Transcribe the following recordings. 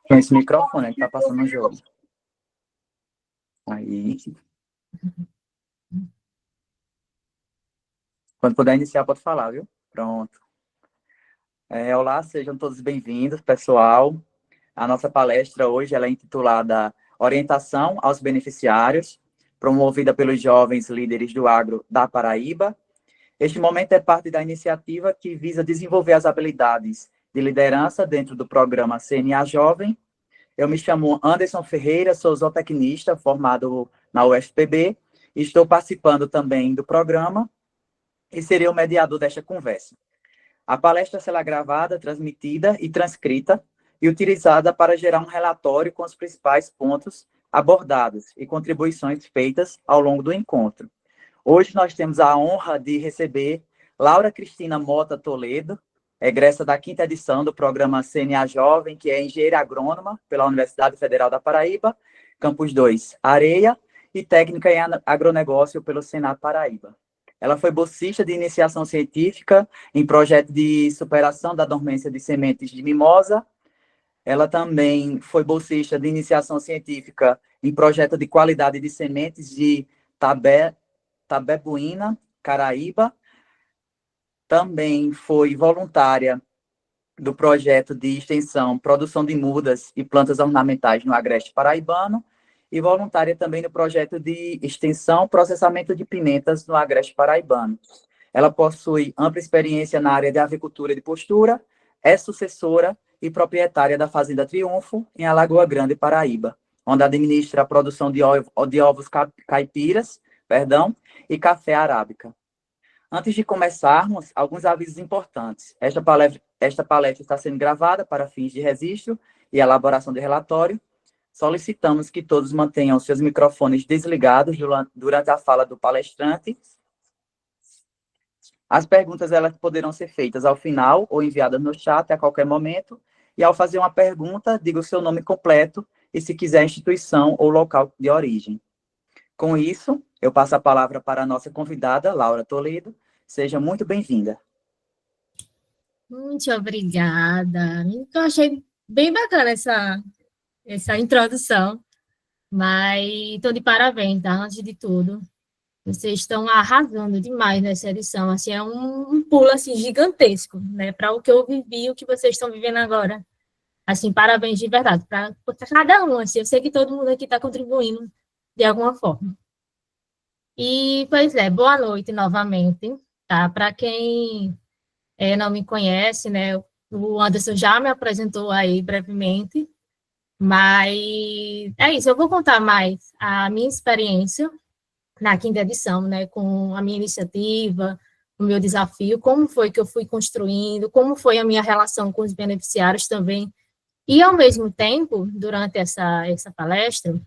Com esse microfone que tá passando no jogo. Aí. Quando puder iniciar, pode falar, viu? Pronto. Olá, sejam todos bem-vindos, pessoal. A nossa palestra hoje ela é intitulada Orientação aos Beneficiários, promovida pelos jovens líderes do agro da Paraíba. Este momento é parte da iniciativa que visa desenvolver as habilidades de liderança dentro do programa CNA Jovem. Eu me chamo Anderson Ferreira, sou zootecnista formado na UFPB, e estou participando também do programa e serei o mediador desta conversa. A palestra será gravada, transmitida e transcrita e utilizada para gerar um relatório com os principais pontos abordados e contribuições feitas ao longo do encontro. Hoje nós temos a honra de receber Laura Cristina Mota Toledo, egressa da 5ª edição do programa CNA Jovem, que é engenheira agrônoma pela Universidade Federal da Paraíba, Campus 2, Areia, e técnica em agronegócio pelo Senado Paraíba. Ela foi bolsista de iniciação científica em projeto de superação da dormência de sementes de mimosa. Ela também foi bolsista de iniciação científica em projeto de qualidade de sementes de Tabebuína, Caraíba. Também foi voluntária do projeto de extensão Produção de Mudas e Plantas Ornamentais no Agreste Paraibano, e voluntária também no projeto de extensão Processamento de Pimentas no Agreste Paraibano. Ela possui ampla experiência na área de avicultura de postura, é sucessora e proprietária da Fazenda Triunfo, em Alagoa Grande, Paraíba, onde administra a produção de ovos caipiras, e café arábica. Antes de começarmos, alguns avisos importantes. Esta palestra está sendo gravada para fins de registro e elaboração de relatório. Solicitamos que todos mantenham seus microfones desligados durante a fala do palestrante. As perguntas elas poderão ser feitas ao final ou enviadas no chat a qualquer momento. E ao fazer uma pergunta, diga o seu nome completo e, se quiser, a instituição ou local de origem. Com isso, eu passo a palavra para a nossa convidada, Laura Toledo. Seja muito bem-vinda. Muito obrigada. Eu achei bem bacana essa introdução, mas estou de parabéns, tá? Antes de tudo. Vocês estão arrasando demais nessa edição. Assim, é um pulo assim, gigantesco, né? Para o que eu vivi, o que vocês estão vivendo agora. Assim, parabéns de verdade. Para cada um, assim, eu sei que todo mundo aqui está contribuindo de alguma forma. E, pois é, boa noite novamente, tá? Para quem não me conhece, né? O Anderson já me apresentou aí brevemente, mas é isso, eu vou contar mais a minha experiência na 5ª edição, né? Com a minha iniciativa, o meu desafio, como foi que eu fui construindo, como foi a minha relação com os beneficiários também. E, ao mesmo tempo, durante essa palestra,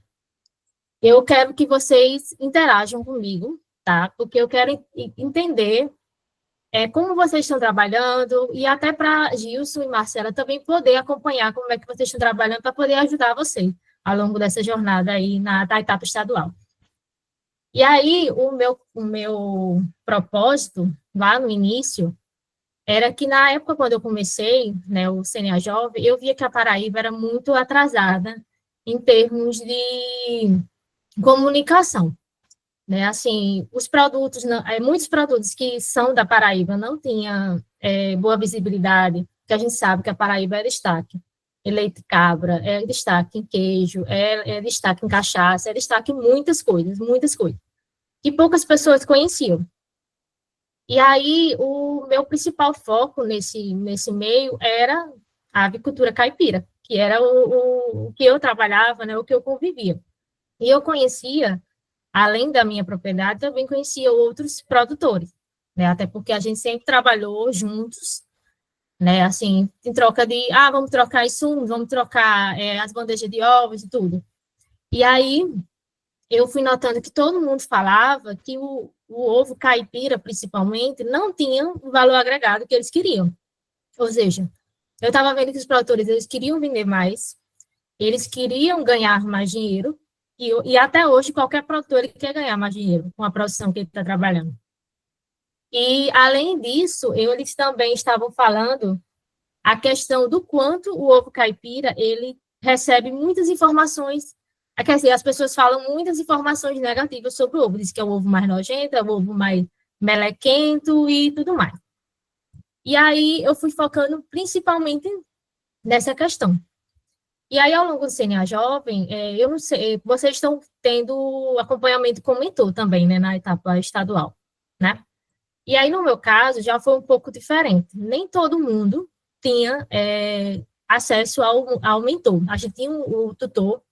eu quero que vocês interajam comigo, tá? Porque eu quero entender como vocês estão trabalhando, e até para Gilson e Marcela também poder acompanhar como é que vocês estão trabalhando para poder ajudar vocês ao longo dessa jornada aí da etapa estadual. E aí, o meu propósito, lá no início, era que na época, quando eu comecei, né, o CNA Jovem, eu via que a Paraíba era muito atrasada em termos de comunicação. Né, assim, os produtos, muitos produtos que são da Paraíba não tinham boa visibilidade, que a gente sabe que a Paraíba é destaque em leite cabra, é destaque em queijo, é destaque em cachaça, é destaque em muitas coisas, que poucas pessoas conheciam. E aí, o meu principal foco nesse meio era a avicultura caipira, que era o que eu trabalhava, né, o que eu convivia. E eu conhecia, além da minha propriedade, também conhecia outros produtores, né? Até porque a gente sempre trabalhou juntos, né? Assim, em troca de, vamos trocar insumos, vamos trocar as bandejas de ovos e tudo. E aí, eu fui notando que todo mundo falava que o ovo caipira, principalmente, não tinha o valor agregado que eles queriam. Ou seja, eu estava vendo que os produtores, eles queriam vender mais, eles queriam ganhar mais dinheiro, e até hoje qualquer produtor ele quer ganhar mais dinheiro com a produção que ele está trabalhando. E, além disso, eles também estavam falando a questão do quanto o ovo caipira, ele recebe muitas informações, quer dizer, as pessoas falam muitas informações negativas sobre o ovo, diz que é o ovo mais nojento, é o ovo mais melequento e tudo mais. E aí eu fui focando principalmente nessa questão. E aí, ao longo do CNA Jovem, eu não sei, vocês estão tendo acompanhamento com mentor também, né, na etapa estadual, né? E aí, no meu caso, já foi um pouco diferente. Nem todo mundo tinha acesso ao mentor. A gente tinha o tutor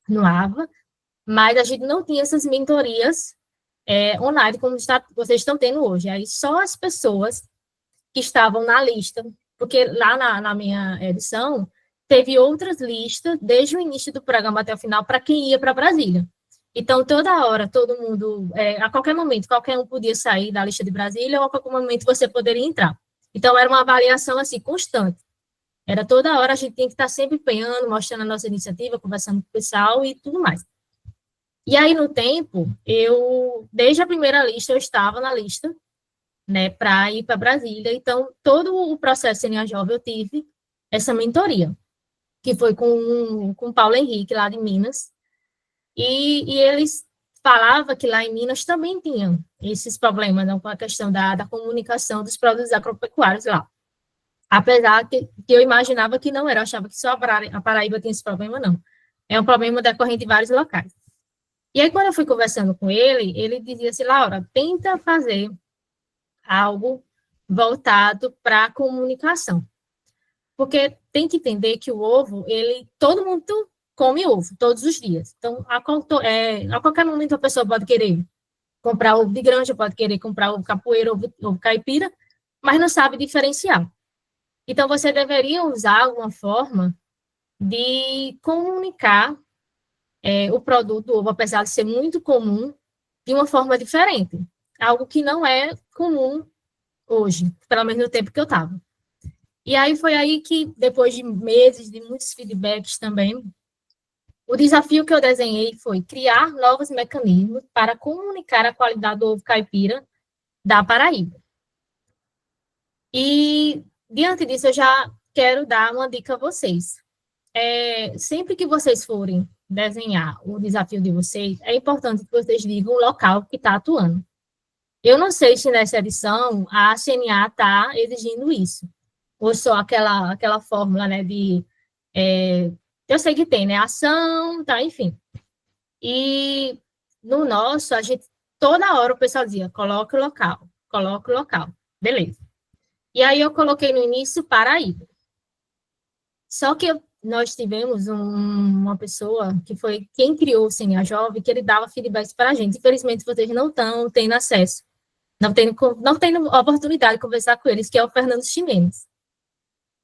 no AVA, mas a gente não tinha essas mentorias online, como vocês estão tendo hoje. Aí, só as pessoas que estavam na lista, porque lá na minha edição, teve outras listas, desde o início do programa até o final, para quem ia para Brasília. Então, toda hora, todo mundo, a qualquer momento, qualquer um podia sair da lista de Brasília, ou a qualquer momento você poderia entrar. Então, era uma avaliação, assim, constante. Era toda hora, a gente tinha que estar sempre empenhando, mostrando a nossa iniciativa, conversando com o pessoal e tudo mais. E aí, no tempo, desde a primeira lista, eu estava na lista, né, para ir para Brasília. Então, todo o processo CNA Jovem, eu tive essa mentoria, que foi com o Paulo Henrique, lá de Minas, e eles falavam que lá em Minas também tinham esses problemas, não, com a questão da comunicação dos produtos agropecuários lá. Apesar que eu imaginava que não era, eu achava que só a Paraíba tinha esse problema, não. É um problema decorrente de vários locais. E aí, quando eu fui conversando com ele dizia assim, Laura, tenta fazer algo voltado para a comunicação. Porque tem que entender que o ovo, todo mundo come ovo, todos os dias. Então, a qualquer momento a pessoa pode querer comprar ovo de granja, pode querer comprar ovo capoeira, ovo caipira, mas não sabe diferenciar. Então, você deveria usar alguma forma de comunicar o produto do ovo, apesar de ser muito comum, de uma forma diferente. Algo que não é comum hoje, pelo menos no tempo que eu estava. E aí foi aí que, depois de meses, de muitos feedbacks também, o desafio que eu desenhei foi criar novos mecanismos para comunicar a qualidade do ovo caipira da Paraíba. E, diante disso, eu já quero dar uma dica a vocês. Sempre que vocês forem desenhar o desafio de vocês, é importante que vocês digam o local que está atuando. Eu não sei se nessa edição a CNA está exigindo isso, ou só aquela fórmula, né, eu sei que tem, né, ação, tá, enfim. E no nosso, a gente, toda hora o pessoal dizia, coloca o local, beleza. E aí eu coloquei no início Paraíba. Só que nós tivemos uma pessoa que foi quem criou o CNA Jovem, que ele dava feedbacks para a gente. Infelizmente, vocês não estão tendo acesso, não tendo oportunidade de conversar com eles, que é o Fernando Ximenes.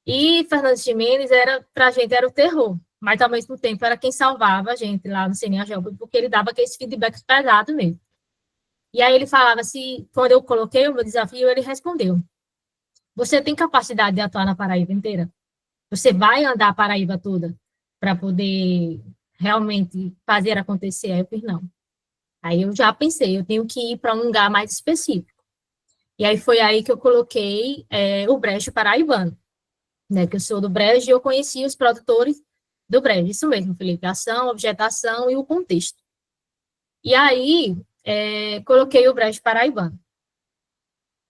E Fernando Ximenes, para a gente, era o terror, mas, ao mesmo tempo, era quem salvava a gente lá no CNA Jovem, porque ele dava aqueles feedbacks pesados mesmo. E aí ele falava, quando eu coloquei o meu desafio, ele respondeu, você tem capacidade de atuar na Paraíba inteira? Você vai andar a Paraíba toda para poder realmente fazer acontecer? Aí eu fiz, não. Aí eu já pensei, eu tenho que ir para um lugar mais específico. E aí foi aí que eu coloquei o Brejo Paraibano, né, que eu sou do Brejo e eu conheci os produtores do Brejo, isso mesmo, Felipe, ação, objetação e o contexto. E aí, coloquei o Brejo Paraibano.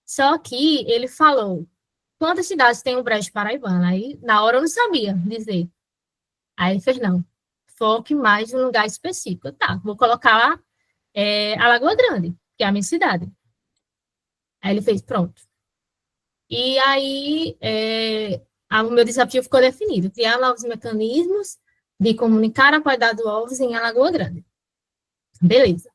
Só que ele falou, quantas cidades tem o Brejo Paraibano? Aí, na hora, eu não sabia dizer. Aí ele fez, não, foque mais em um lugar específico. Tá, vou colocar lá a Lagoa Grande, que é a minha cidade. Aí ele fez, pronto. E aí, o meu desafio ficou definido, criar novos mecanismos de comunicar a qualidade dos ovos em Alagoa Grande. Beleza.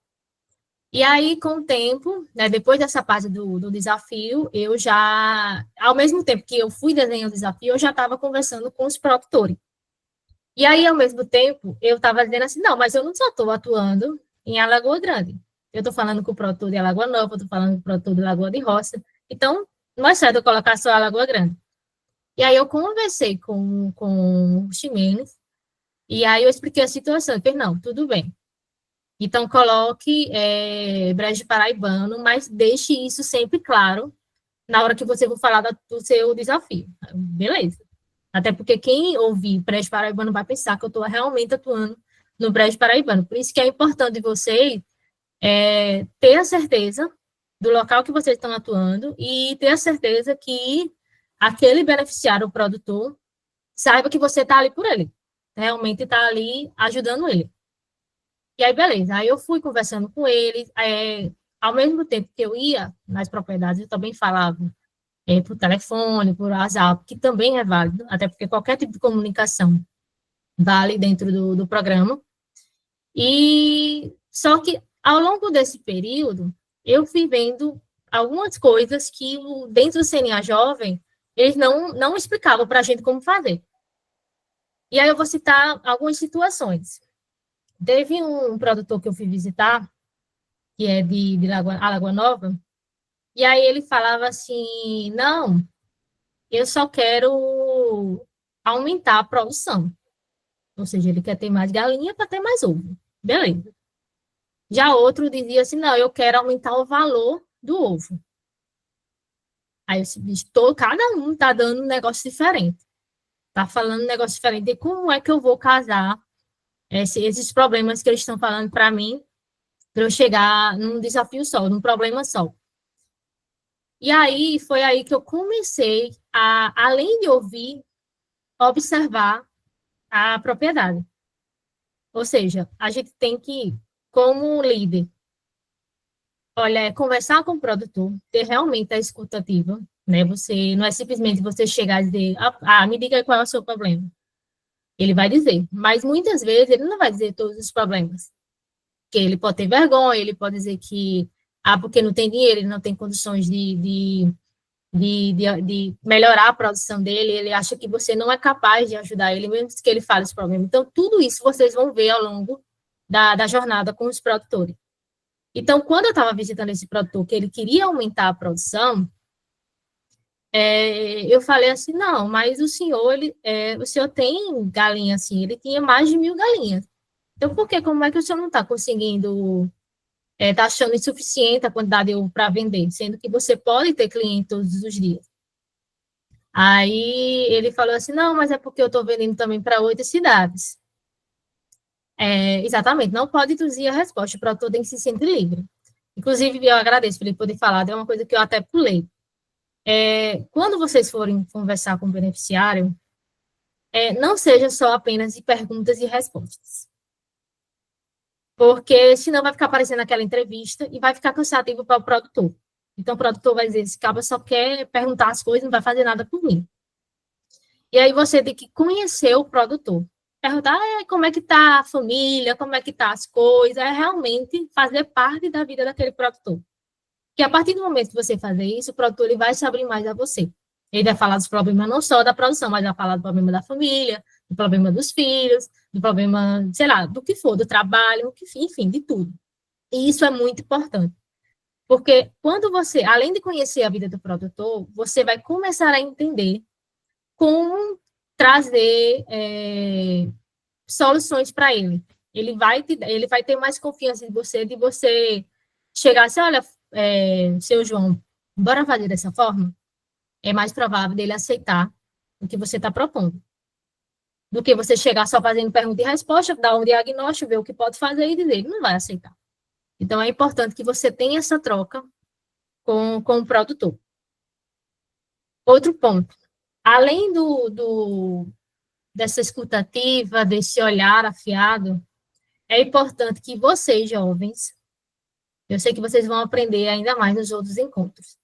E aí, com o tempo, né, depois dessa parte do desafio, eu já, ao mesmo tempo que eu fui desenhando o desafio, eu já estava conversando com os produtores. E aí, ao mesmo tempo, eu estava dizendo assim, não, mas eu não só estou atuando em Alagoa Grande. Eu estou falando com o produtor de Alagoa Nova, estou falando com o produtor de Lagoa de Roça. Então, não é certo eu colocar só Alagoa Grande. E aí eu conversei com o Ximenes, e aí eu expliquei a situação. Ele fez, não, tudo bem. Então, coloque Brejo Paraibano, mas deixe isso sempre claro na hora que você for falar do seu desafio. Beleza. Até porque quem ouvir Brejo Paraibano vai pensar que eu estou realmente atuando no Brejo Paraibano. Por isso que é importante vocês ter a certeza do local que vocês estão atuando e ter a certeza que aquele beneficiário, o produtor, saiba que você está ali por ele. Realmente está ali ajudando ele. E aí, beleza. Aí eu fui conversando com ele. Ao mesmo tempo que eu ia nas propriedades, eu também falava por telefone, por WhatsApp, que também é válido, até porque qualquer tipo de comunicação vale dentro do programa. E só que ao longo desse período, eu fui vendo algumas coisas que dentro do CNA Jovem, eles não explicavam para a gente como fazer. E aí eu vou citar algumas situações. Teve um produtor que eu fui visitar, que é de Alagoa Nova, e aí ele falava assim, não, eu só quero aumentar a produção. Ou seja, ele quer ter mais galinha para ter mais ovo. Beleza. Já outro dizia assim, não, eu quero aumentar o valor do ovo. Aí eu disse, cada um está dando um negócio diferente. Está falando um negócio diferente de como é que eu vou casar esses problemas que eles estão falando para mim, para eu chegar num desafio só, num problema só. E aí, foi aí que eu comecei a, além de ouvir, observar a propriedade. Ou seja, a gente tem que, como líder, olha, conversar com o produtor, ter realmente a escutativa, né? Você não é simplesmente você chegar e dizer, me diga qual é o seu problema. Ele vai dizer, mas muitas vezes ele não vai dizer todos os problemas. Porque ele pode ter vergonha, ele pode dizer que, porque não tem dinheiro, ele não tem condições de melhorar a produção dele, ele acha que você não é capaz de ajudar ele, mesmo que ele fale os problemas. Então, tudo isso vocês vão ver ao longo da jornada com os produtores. Então, quando eu estava visitando esse produtor, que ele queria aumentar a produção, eu falei assim, não, mas o senhor tem galinha assim, ele tinha mais de 1.000 galinhas. Então, como é que o senhor não está conseguindo, está achando insuficiente a quantidade para vender, sendo que você pode ter cliente todos os dias? Aí ele falou assim, não, mas é porque eu estou vendendo também para 8 cidades. Exatamente, não pode induzir a resposta, o produtor tem que se sentir livre. Inclusive, eu agradeço por ele poder falar, é uma coisa que eu até pulei. Quando vocês forem conversar com o beneficiário, não seja só apenas de perguntas e respostas. Porque senão vai ficar aparecendo aquela entrevista e vai ficar cansativo para o produtor. Então, o produtor vai dizer, esse cara só quer perguntar as coisas, não vai fazer nada por mim. E aí você tem que conhecer o produtor. Perguntar como é que está a família, como é que está as coisas, realmente fazer parte da vida daquele produtor. Porque a partir do momento que você fazer isso, o produtor ele vai se abrir mais a você. Ele vai falar dos problemas não só da produção, mas vai falar do problema da família, do problema dos filhos, do problema, sei lá, do que for, do trabalho, enfim, de tudo. E isso é muito importante. Porque quando você, além de conhecer a vida do produtor, você vai começar a entender como trazer soluções para ele. Ele vai ter mais confiança em você, de você chegar assim, olha, seu João, bora fazer dessa forma? É mais provável dele aceitar o que você está propondo. Do que você chegar só fazendo pergunta e resposta, dar um diagnóstico, ver o que pode fazer e dizer, ele não vai aceitar. Então, é importante que você tenha essa troca com o produtor. Outro ponto, além dessa escutativa, desse olhar afiado, é importante que vocês, jovens, eu sei que vocês vão aprender ainda mais nos outros encontros,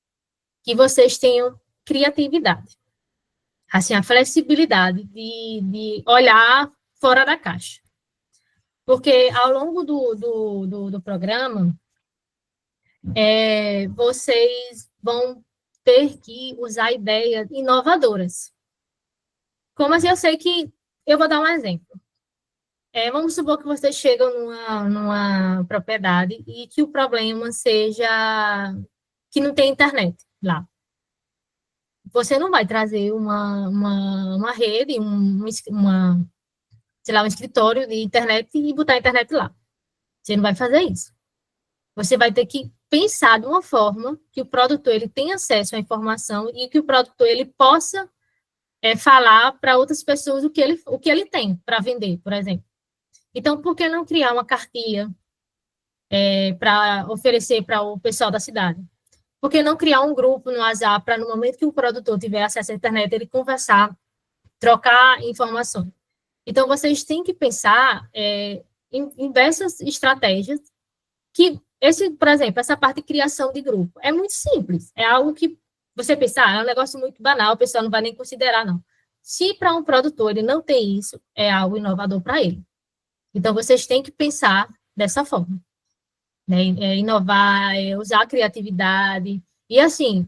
que vocês tenham criatividade, assim, a flexibilidade de olhar fora da caixa. Porque ao longo do programa, vocês vão ter que usar ideias inovadoras. Como assim? Eu sei que... Eu vou dar um exemplo. Vamos supor que vocês chegam numa propriedade e que o problema seja que não tem internet lá. você não vai trazer uma rede, sei lá, um escritório de internet e botar a internet lá. Você não vai fazer isso. Você vai ter que pensar de uma forma que o produtor ele tenha acesso à informação e que o produtor ele possa falar para outras pessoas o que ele tem para vender, por exemplo. Então, por que não criar uma cartilha para oferecer para o pessoal da cidade? Por que não criar um grupo no WhatsApp para, no momento que o produtor tiver acesso à internet, ele conversar, trocar informações? Então, vocês têm que pensar em diversas estratégias que, por exemplo, essa parte de criação de grupo, é muito simples, é algo que você pensar, é um negócio muito banal, o pessoal não vai nem considerar, não. Se para um produtor ele não tem isso, é algo inovador para ele. Então, vocês têm que pensar dessa forma, né? Inovar, usar a criatividade. E, assim,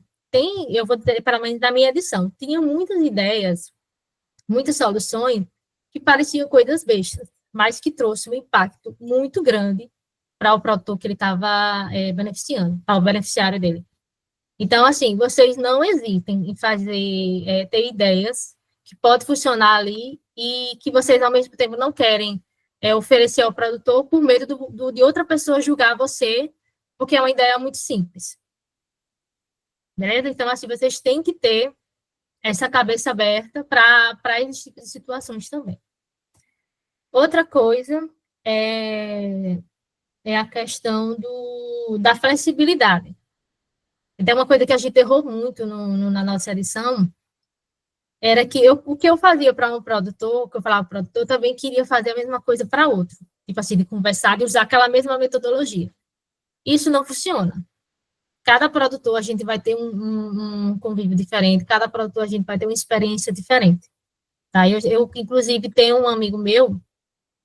eu vou ter, pelo menos na minha edição, tinha muitas ideias, muitas soluções que pareciam coisas bestas, mas que trouxe um impacto muito grande para o produtor que ele estava beneficiando, para o beneficiário dele. Então, assim, vocês não hesitem em ter ideias que podem funcionar ali e que vocês, ao mesmo tempo, não querem oferecer ao produtor por medo de outra pessoa julgar você, porque é uma ideia muito simples. Beleza? Então, assim, vocês têm que ter essa cabeça aberta para essas situações também. Outra coisa é a questão da flexibilidade. Então, uma coisa que a gente errou muito na nossa edição era que o que eu fazia para um produtor, que eu falava para o produtor, eu também queria fazer a mesma coisa para outro. Tipo assim, de conversar, de usar aquela mesma metodologia. Isso não funciona. Cada produtor a gente vai ter um convívio diferente, cada produtor a gente vai ter uma experiência diferente. Tá? Eu inclusive, tenho um amigo meu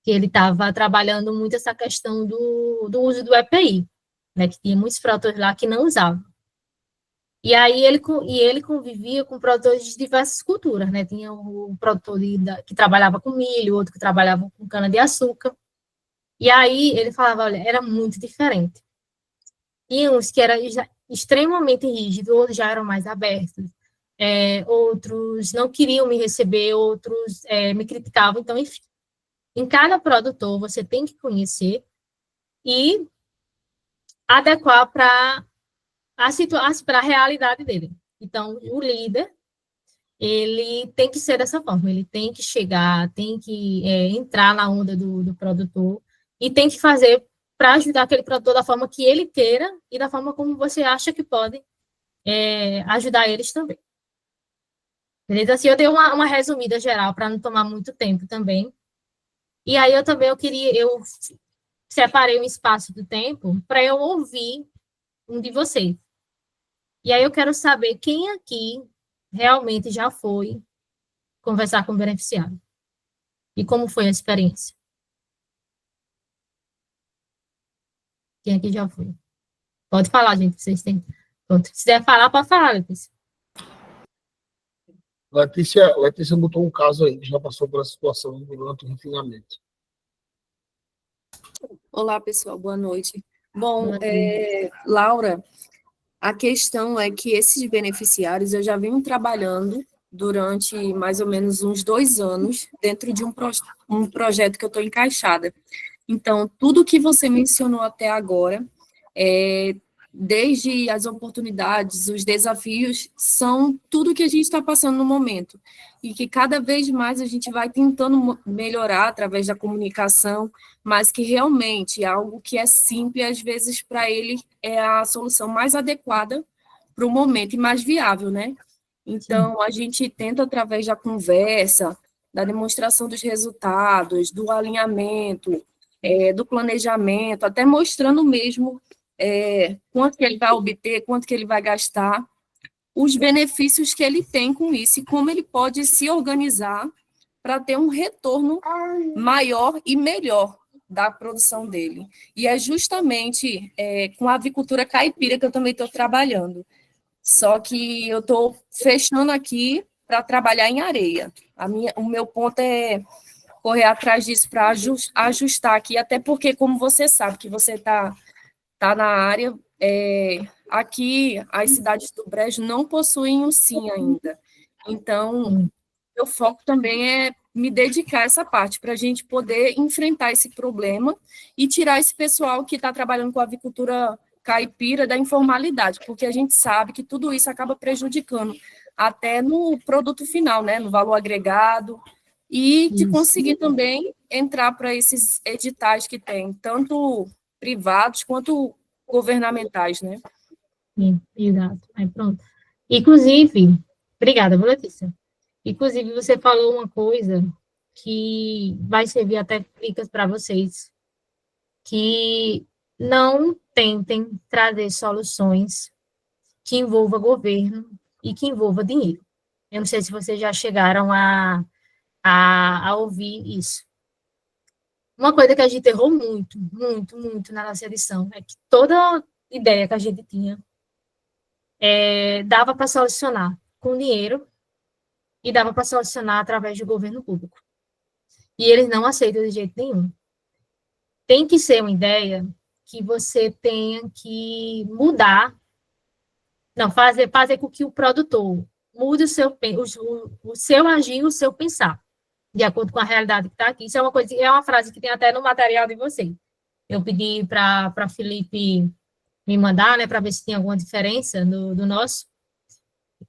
que ele estava trabalhando muito essa questão do uso do EPI, né, que tinha muitos produtores lá que não usavam. E aí ele convivia com produtores de diversas culturas, né? Tinha um produtor que trabalhava com milho, outro que trabalhava com cana-de-açúcar. E aí ele falava, olha, era muito diferente. Tinha uns que eram extremamente rígidos, outros já eram mais abertos. Outros não queriam me receber, outros me criticavam. Então, enfim, em cada produtor você tem que conhecer e adequar para a realidade dele. Então, o líder, ele tem que ser dessa forma, ele tem que chegar, tem que entrar na onda do produtor e tem que fazer para ajudar aquele produtor da forma que ele queira e da forma como você acha que pode ajudar eles também. Beleza? Assim, eu dei uma resumida geral para não tomar muito tempo também. E aí eu separei um espaço do tempo para eu ouvir um de vocês. E aí eu quero saber quem aqui realmente já foi conversar com o beneficiário. E como foi a experiência? Quem aqui já foi? Pode falar, gente, vocês têm. Pronto. Se quiser falar, pode falar, Letícia. Letícia botou um caso aí, que já passou por essa situação durante o refinamento. Olá, pessoal, boa noite. Bom, Laura, a questão é que esses beneficiários eu já venho trabalhando durante mais ou menos uns 2 anos dentro de um projeto que eu estou encaixada. Então, tudo que você mencionou até agora, desde as oportunidades, os desafios, são tudo que a gente está passando no momento. E que cada vez mais a gente vai tentando melhorar através da comunicação, mas que realmente é algo que é simples, às vezes, para ele, é a solução mais adequada para o momento e mais viável, né? Então, a gente tenta, através da conversa, da demonstração dos resultados, do alinhamento, do planejamento, até mostrando mesmo quanto que ele vai obter, quanto que ele vai gastar, os benefícios que ele tem com isso e como ele pode se organizar para ter um retorno maior e melhor da produção dele. E é justamente com a avicultura caipira que eu também estou trabalhando. Só que eu estou fechando aqui para trabalhar em areia. O meu ponto é correr atrás disso para ajustar aqui, até porque, como você sabe, que você está na área, aqui as cidades do Brejo não possuem o SIM ainda. Então, meu foco também é me dedicar a essa parte, para a gente poder enfrentar esse problema e tirar esse pessoal que está trabalhando com a avicultura caipira da informalidade, porque a gente sabe que tudo isso acaba prejudicando até no produto final, né, no valor agregado, e de conseguir também entrar para esses editais que tem, tanto privados quanto governamentais, né? Sim, exato. Aí, pronto. Inclusive, obrigada, viu, Letícia? Inclusive, você falou uma coisa que vai servir até dicas para vocês, que não tentem trazer soluções que envolva governo e que envolva dinheiro. Eu não sei se vocês já chegaram a ouvir isso. Uma coisa que a gente errou muito, muito, muito na nossa edição é que toda ideia que a gente tinha dava para solucionar com dinheiro e dava para solucionar através do governo público. E eles não aceitam de jeito nenhum. Tem que ser uma ideia que você tenha que mudar, não, fazer com que o produtor mude o seu agir, o seu pensar, de acordo com a realidade que está aqui. Isso é uma frase que tem até no material de vocês. Eu pedi para Felipe me mandar, né, para ver se tem alguma diferença do nosso.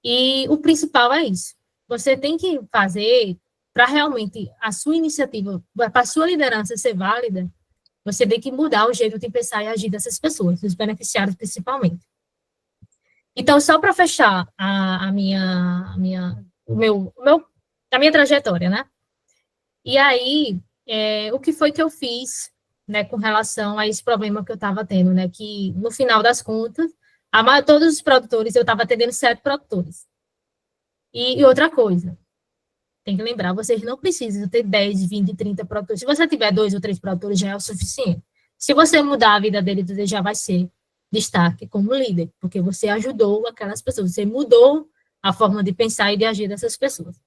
E o principal é isso. Você tem que fazer para realmente a sua iniciativa, para a sua liderança ser válida, você tem que mudar o jeito de pensar e agir dessas pessoas, dos beneficiários principalmente. Então, só para fechar a minha trajetória, né? E aí, o que foi que eu fiz, né, com relação a esse problema que eu estava tendo, né? Que, no final das contas, todos os produtores, eu estava atendendo 7 produtores. E outra coisa, tem que lembrar, vocês não precisam ter 10, 20, 30 produtores. Se você tiver 2 ou 3 produtores, já é o suficiente. Se você mudar a vida deles, você já vai ser destaque como líder, porque você ajudou aquelas pessoas, você mudou a forma de pensar e de agir dessas pessoas.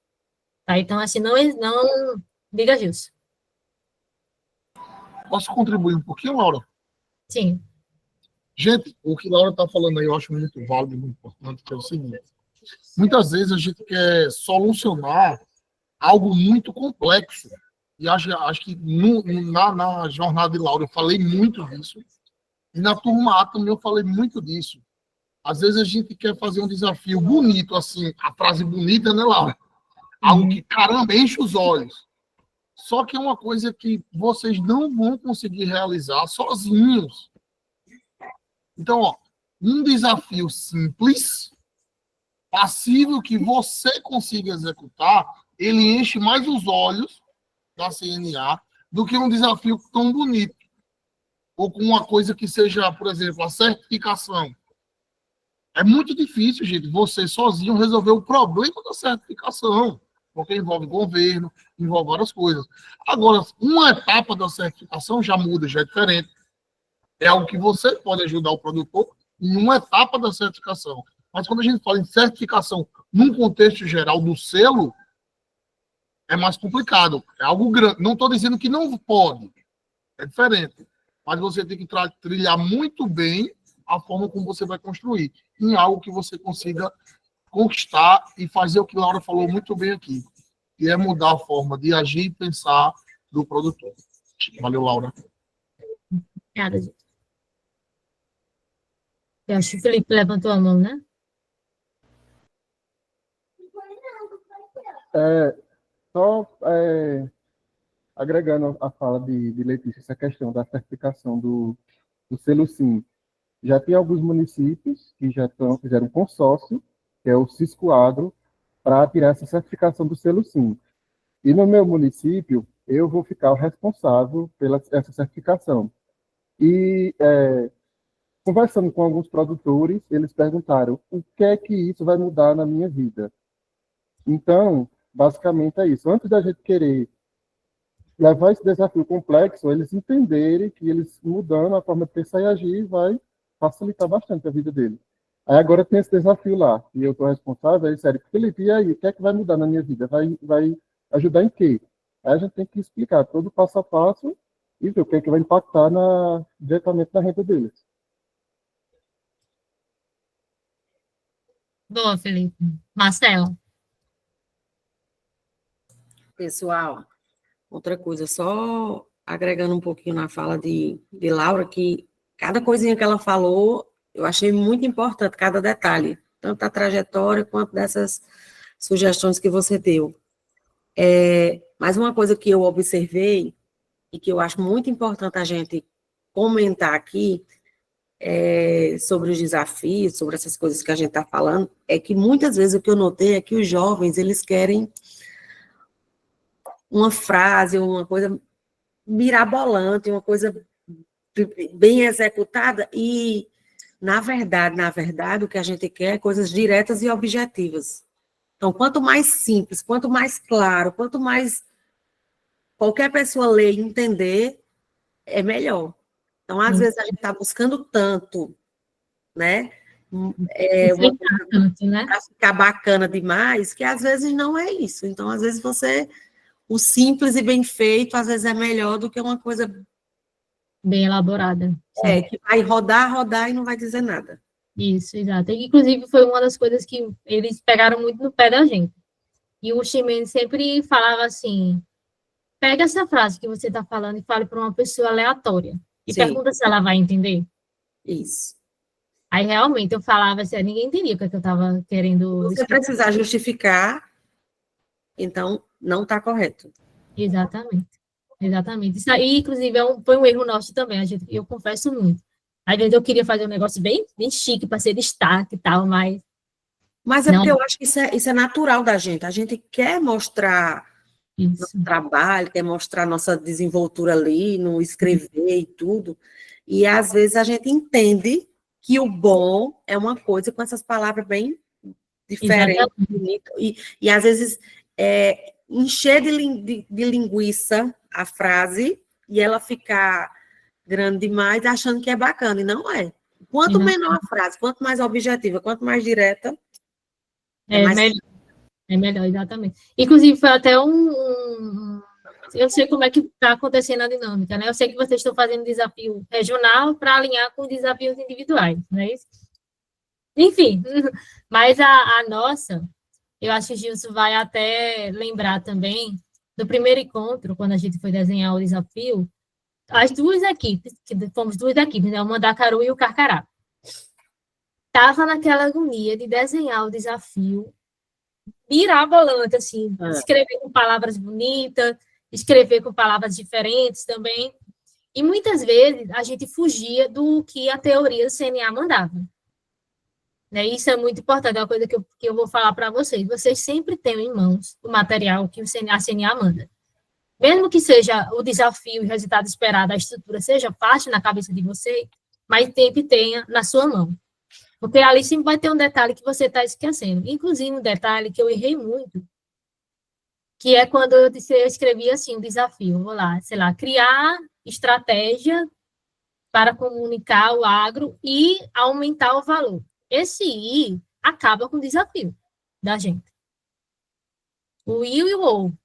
Tá? Então, assim, não diga, Gilson. Posso contribuir um pouquinho, Laura? Sim. Gente, o que a Laura está falando aí, eu acho muito válido, muito importante, que é o seguinte. Muitas vezes a gente quer solucionar algo muito complexo. E acho que na jornada de Laura eu falei muito disso. E na turma A também eu falei muito disso. Às vezes a gente quer fazer um desafio bonito, assim, a frase bonita, né, Laura? Algo que, caramba, enche os olhos. Só que é uma coisa que vocês não vão conseguir realizar sozinhos. Então, ó, um desafio simples, passível, que você consiga executar, ele enche mais os olhos da CNA do que um desafio tão bonito. Ou com uma coisa que seja, por exemplo, a certificação. É muito difícil, gente, você sozinho resolver o problema da certificação, porque envolve governo, envolve várias coisas. Agora, uma etapa da certificação já muda, já é diferente. É algo que você pode ajudar o produtor em uma etapa da certificação. Mas quando a gente fala em certificação num contexto geral do selo, é mais complicado. É algo grande. Não estou dizendo que não pode. É diferente. Mas você tem que trilhar muito bem a forma como você vai construir, em algo que você consiga conquistar e fazer o que a Laura falou muito bem aqui, que é mudar a forma de agir e pensar do produtor. Valeu, Laura. Obrigada, gente. Eu acho que o Felipe levantou a mão, né? Agregando a fala de Letícia, essa questão da certificação do selo SIM. Já tem alguns municípios que já fizeram um consórcio, que é o Cisco Agro, para tirar essa certificação do selo SIM. E no meu município, eu vou ficar o responsável pela essa certificação. E conversando com alguns produtores, eles perguntaram o que é que isso vai mudar na minha vida. Então, basicamente é isso. Antes da gente querer levar esse desafio complexo, eles entenderem que eles mudando a forma de pensar e agir vai facilitar bastante a vida deles. Aí agora tem esse desafio lá, e eu estou responsável, aí sério, Felipe, e aí, o que é que vai mudar na minha vida? Vai ajudar em quê? Aí a gente tem que explicar todo passo a passo e ver o que é que vai impactar diretamente na renda deles. Boa, Felipe. Marcela. Pessoal, outra coisa, só agregando um pouquinho na fala de Laura, que cada coisinha que ela falou, eu achei muito importante, cada detalhe, tanto a trajetória quanto dessas sugestões que você deu. Mas uma coisa que eu observei, e que eu acho muito importante a gente comentar aqui, sobre os desafios, sobre essas coisas que a gente está falando, é que muitas vezes o que eu notei é que os jovens, eles querem uma frase, uma coisa mirabolante, uma coisa bem executada, e, na verdade, o que a gente quer é coisas diretas e objetivas. Então, quanto mais simples, quanto mais claro, quanto mais qualquer pessoa ler e entender, é melhor. Então, às vezes, a gente está buscando tanto, né? Uma coisa Tanto, né? para ficar bacana demais, que às vezes não é isso. Então, às vezes, o simples e bem feito, às vezes é melhor do que uma coisa Bem elaborada. que vai rodar e não vai dizer nada. Isso, exato. E, inclusive, foi uma das coisas que eles pegaram muito no pé da gente. E o Ximenes sempre falava assim, pega essa frase que você está falando e fale para uma pessoa aleatória. E Sim. pergunta se ela vai entender. Isso. Aí, realmente, eu falava assim, ninguém entendia o que eu estava querendo Se você explicar. precisar justificar, então não está correto. Exatamente. Exatamente. Isso aí, inclusive, foi um erro nosso também. Eu confesso muito. Às vezes eu queria fazer um negócio bem, bem chique para ser destaque e tal, mas... Mas é não. porque eu acho que isso é natural da gente. A gente quer mostrar Isso. nosso trabalho, quer mostrar nossa desenvoltura ali, no escrever e tudo. E, às vezes, a gente entende que o bom é uma coisa com essas palavras bem diferentes, bonitas. E, às vezes, encher de linguiça a frase e ela ficar grande demais, achando que é bacana, e não é. Quanto menor a frase, quanto mais objetiva, quanto mais direta, mais... É melhor, exatamente. Inclusive, foi até eu sei como é que está acontecendo a dinâmica, né? Eu sei que vocês estão fazendo desafio regional para alinhar com desafios individuais, não é isso? Enfim, mas a nossa, eu acho que o Gilson vai até lembrar também do primeiro encontro, quando a gente foi desenhar o desafio, as duas equipes, que fomos duas equipes, né? O Mandacaru e o Carcará. Estava naquela agonia de desenhar o desafio mirabolante, assim, escrever com palavras bonitas, escrever com palavras diferentes também, e muitas vezes a gente fugia do que a teoria do CNA mandava. Né? Isso é muito importante, é uma coisa que eu vou falar para vocês sempre têm em mãos o material que a CNA manda. Mesmo que seja o desafio e o resultado esperado, a estrutura seja parte na cabeça de vocês, mas sempre tenha na sua mão. Porque ali sempre vai ter um detalhe que você está esquecendo. Inclusive, um detalhe que eu errei muito, que é quando eu escrevi assim, um desafio, vou lá, sei lá, criar estratégia para comunicar o agro e aumentar o valor. Esse I acaba com o desafio da gente. O I e o OU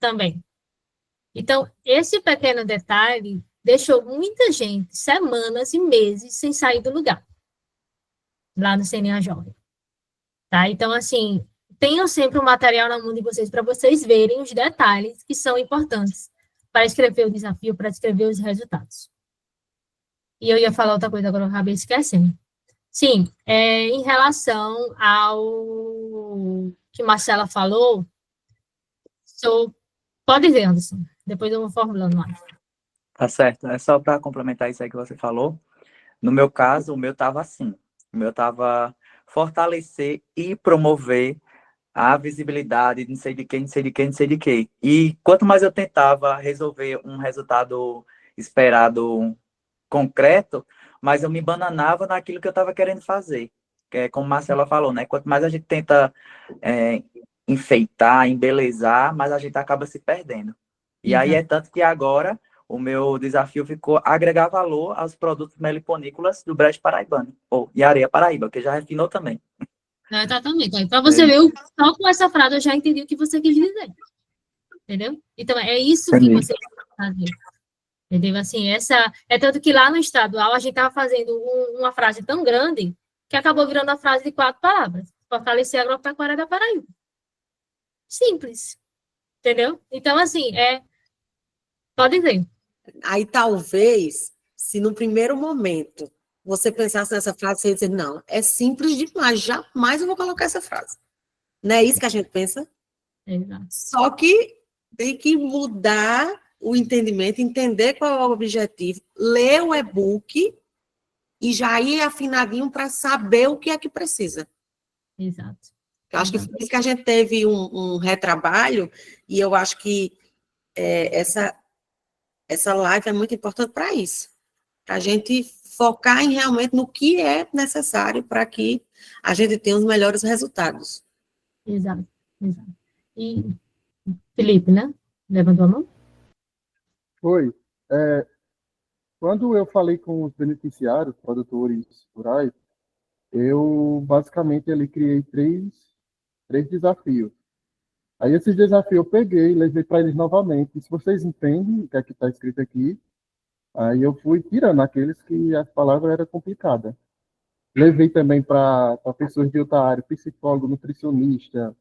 também. Então, esse pequeno detalhe deixou muita gente semanas e meses sem sair do lugar, lá no CNA Jovem. Tá? Então, assim, tenham sempre o material na mão de vocês para vocês verem os detalhes que são importantes para escrever o desafio, para escrever os resultados. E eu ia falar outra coisa, agora eu acabei esquecendo. Sim, em relação ao que Marcela falou, pode dizer, Anderson, depois eu vou formulando mais. Tá certo, é só para complementar isso aí que você falou. No meu caso, o meu estava assim. O meu estava fortalecer e promover a visibilidade de não sei de quem, não sei de quem, não sei de quem. E quanto mais eu tentava resolver um resultado esperado concreto, mais eu me bananava naquilo que eu estava querendo fazer. Que é como a Marcela falou, né? Quanto mais a gente tenta enfeitar, embelezar, mais a gente acaba se perdendo. E aí é tanto que agora o meu desafio ficou agregar valor aos produtos meliponícolas do Brejo Paraibano, ou e Areia Paraíba, que já refinou também. Exatamente. Para você ver, só com essa frase eu já entendi o que você quis dizer. Entendeu? Então, é isso que você tem que fazer. Entendeu? Assim, é tanto que lá no estadual a gente estava fazendo uma frase tão grande que acabou virando a frase de 4 palavras. fortalecer a agropecuária da Paraíba. Simples, entendeu? Então, assim, pode dizer. Aí talvez, se no primeiro momento você pensasse nessa frase, você ia dizer, não, é simples demais, jamais eu vou colocar essa frase. Não é isso que a gente pensa? Exato. Só que tem que mudar o entendimento, entender qual é o objetivo, ler o e-book e já ir afinadinho para saber o que é que precisa. Exato. Eu acho que foi isso que a gente teve um retrabalho, e eu acho que essa live é muito importante para isso, para a gente focar realmente no que é necessário para que a gente tenha os melhores resultados. Exato. E Felipe, né? Levantou a mão? Foi. Quando eu falei com os beneficiários, produtores rurais, eu basicamente ali criei três desafios. Aí esses desafios eu peguei, levei para eles novamente. E se vocês entendem o que é que está escrito aqui, aí eu fui tirando aqueles que as palavras eram complicadas. Levei também para pessoas de outra área, psicólogo, nutricionista,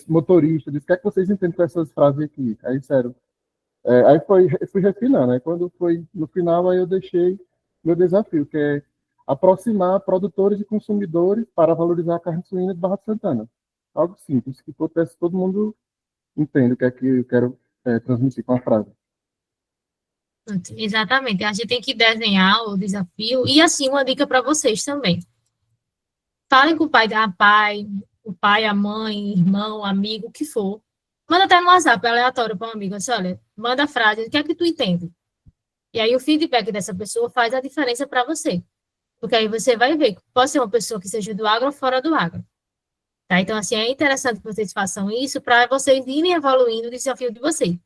motorista, disse, o que é que vocês entendem com essas frases aqui? Aí disseram, aí fui refinando. Aí quando foi no final, aí eu deixei meu desafio, que é aproximar produtores e consumidores para valorizar a carne suína de Barra de Santana. Algo simples, que todo mundo entende o que é que eu quero transmitir com a frase. Exatamente. A gente tem que desenhar o desafio. E, assim, uma dica para vocês também. Falem com o pai, a mãe, irmão, amigo, o que for. Manda até no WhatsApp, aleatório para um amigo. Assim, olha, manda a frase, o que é que tu entende? E aí o feedback dessa pessoa faz a diferença para você. Porque aí você vai ver que pode ser uma pessoa que seja do agro ou fora do agro. Tá? Então, assim, é interessante que vocês façam isso para vocês irem evoluindo o desafio de vocês.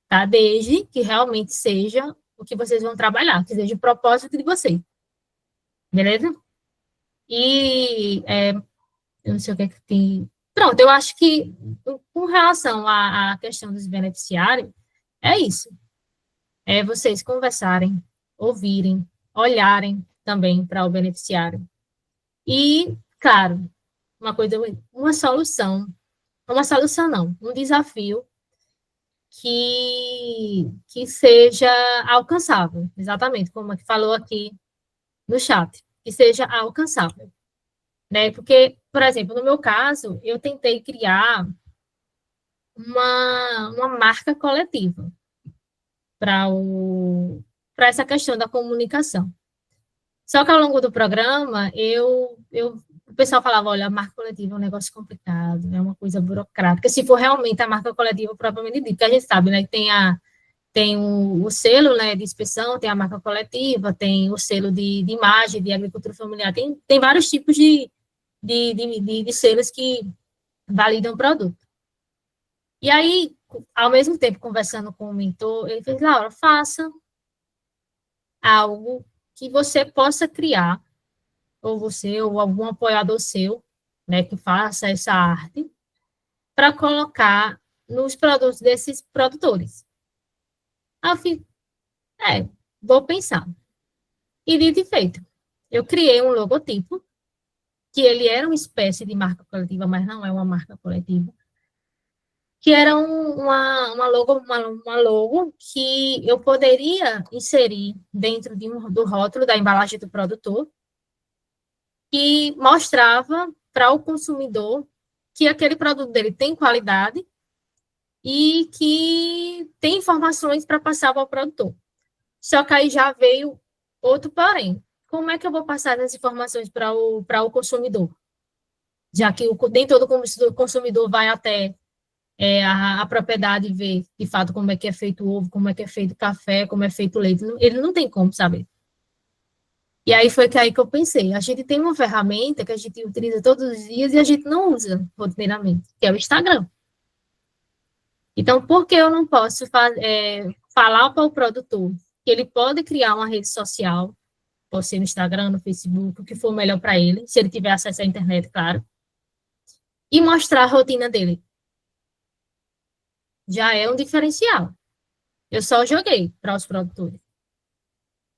Tá? Desde que realmente seja o que vocês vão trabalhar, que seja o propósito de vocês. Beleza? E eu não sei o que é que tem. Pronto, eu acho que com relação à questão dos beneficiários, é isso. É vocês conversarem, ouvirem, olharem também para o beneficiário. E, claro, uma solução não, um desafio que seja alcançável, exatamente, como falou aqui no chat, que seja alcançável, né? Porque, por exemplo, no meu caso, eu tentei criar uma marca coletiva para essa questão da comunicação. Só que ao longo do programa, o pessoal falava, olha, a marca coletiva é um negócio complicado, é uma coisa burocrática, se for realmente a marca coletiva propriamente dita, porque a gente sabe, né, que tem o selo, né, de inspeção, tem a marca coletiva, tem o selo de imagem, de agricultura familiar, tem vários tipos de selos que validam o produto. E aí, ao mesmo tempo, conversando com o mentor, ele fez, Laura, faça algo que você possa criar, ou você, ou algum apoiador seu, né, que faça essa arte, para colocar nos produtos desses produtores. Aí eu fiz, vou pensar. E dito e feito, eu criei um logotipo, que ele era uma espécie de marca coletiva, mas não é uma marca coletiva, que era uma logo que eu poderia inserir dentro do rótulo da embalagem do produtor, que mostrava para o consumidor que aquele produto dele tem qualidade e que tem informações para passar para o produtor. Só que aí já veio outro porém. Como é que eu vou passar essas informações para o consumidor? Já que nem todo consumidor vai até a propriedade ver, de fato, como é que é feito o ovo, como é que é feito o café, como é feito o leite. Ele não tem como saber. E aí foi aí que eu pensei, a gente tem uma ferramenta que a gente utiliza todos os dias e a gente não usa rotineiramente, que é o Instagram. Então, por que eu não posso falar para o produtor que ele pode criar uma rede social, pode ser no Instagram, no Facebook, o que for melhor para ele, se ele tiver acesso à internet, claro, e mostrar a rotina dele? Já é um diferencial. Eu só joguei para os produtores.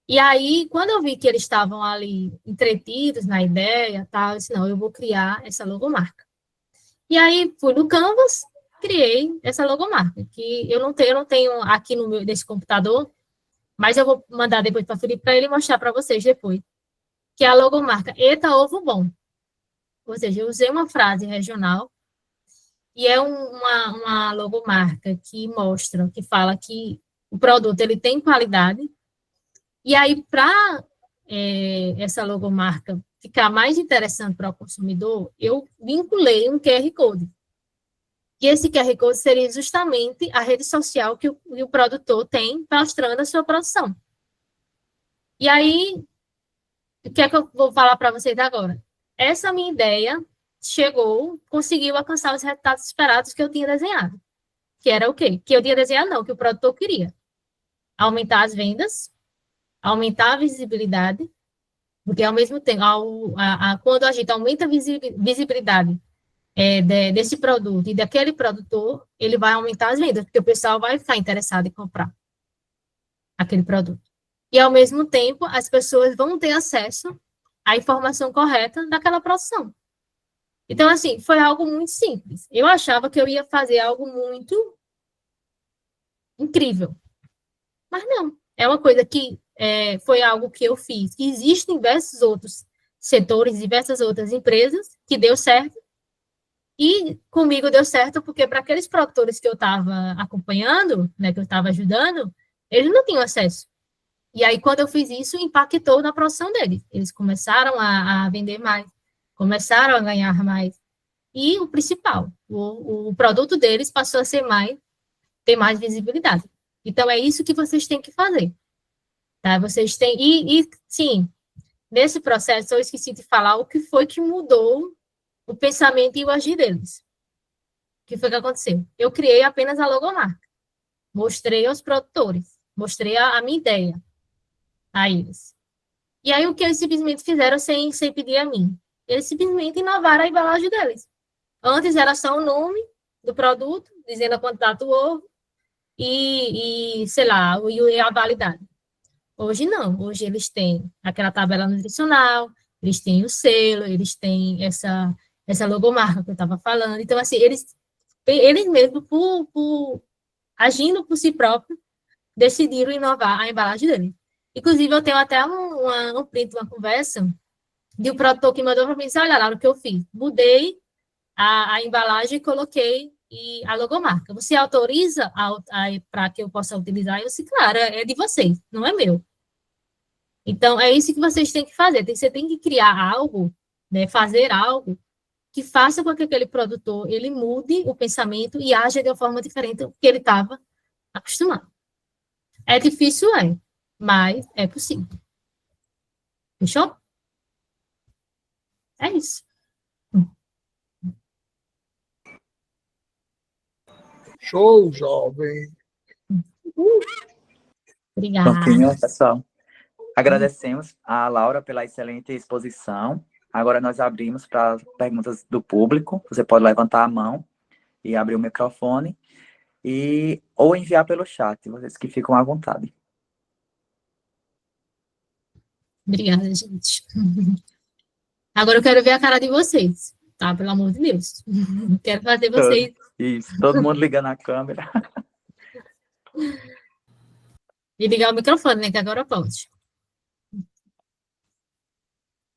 E aí, quando eu vi que eles estavam ali entretidos na ideia, tal, eu disse, não, eu vou criar essa logomarca. E aí, fui no Canvas, criei essa logomarca, que eu não tenho aqui no meu, desse computador, mas eu vou mandar depois para o Felipe, para ele mostrar para vocês depois, que é a logomarca Eta Ovo Bom. Ou seja, eu usei uma frase regional, e é uma logomarca que mostra, que fala que o produto ele tem qualidade. E aí, para essa logomarca ficar mais interessante para o consumidor, eu vinculei um QR Code. E esse QR Code seria justamente a rede social que o produtor tem mostrando a sua produção. E aí, o que é que eu vou falar para vocês agora? Essa minha ideia conseguiu alcançar os resultados esperados que eu tinha desenhado. Que era o quê? Que eu tinha desenhado, não, que o produtor queria. Aumentar as vendas, aumentar a visibilidade, porque ao mesmo tempo, quando a gente aumenta a visibilidade desse produto e daquele produtor, ele vai aumentar as vendas, porque o pessoal vai ficar interessado em comprar aquele produto. E, ao mesmo tempo, as pessoas vão ter acesso à informação correta daquela produção. Então, assim, foi algo muito simples. Eu achava que eu ia fazer algo muito incrível. Mas não. É uma coisa que foi algo que eu fiz. Existem diversos outros setores, diversas outras empresas que deu certo. E comigo deu certo porque para aqueles produtores que eu estava acompanhando, né, que eu estava ajudando, eles não tinham acesso. E aí, quando eu fiz isso, impactou na produção deles. Eles começaram a vender mais, começaram a ganhar mais. E o principal, o produto deles passou a ter mais visibilidade. Então, é isso que vocês têm que fazer. Tá? Vocês têm... sim, nesse processo, eu esqueci de falar o que foi que mudou o pensamento e o agir deles. O que foi que aconteceu? Eu criei apenas a logomarca. Mostrei aos produtores. Mostrei a minha ideia a eles. E aí, o que eles simplesmente fizeram sem pedir a mim? Eles simplesmente inovaram a embalagem deles. Antes era só o nome do produto, dizendo a quantidade do ovo sei lá, e a validade. Hoje não. Hoje eles têm aquela tabela nutricional, eles têm o selo, eles têm essa logomarca que eu estava falando. Então, assim, eles mesmos, agindo por si próprios, decidiram inovar a embalagem deles. Inclusive, eu tenho até um print de uma conversa de um produtor que mandou para mim, olha lá o que eu fiz. Mudei a embalagem e coloquei a logomarca. Você autoriza para que eu possa utilizar? Eu disse, claro, é de vocês, não é meu. Então, é isso que vocês têm que fazer. Você tem que criar algo, né, fazer algo que faça com que aquele produtor ele mude o pensamento e haja de uma forma diferente do que ele estava acostumado. É difícil, mas é possível. Fechou? É isso. Show, jovem. Obrigada. Prontinho, pessoal. Agradecemos a Laura pela excelente exposição. Agora nós abrimos para perguntas do público. Você pode levantar a mão e abrir o microfone ou enviar pelo chat, vocês que ficam à vontade. Obrigada, gente. Agora eu quero ver a cara de vocês, tá? Pelo amor de Deus. Quero fazer vocês... Isso, todo mundo ligando a câmera. E ligar o microfone, né? Que agora pode.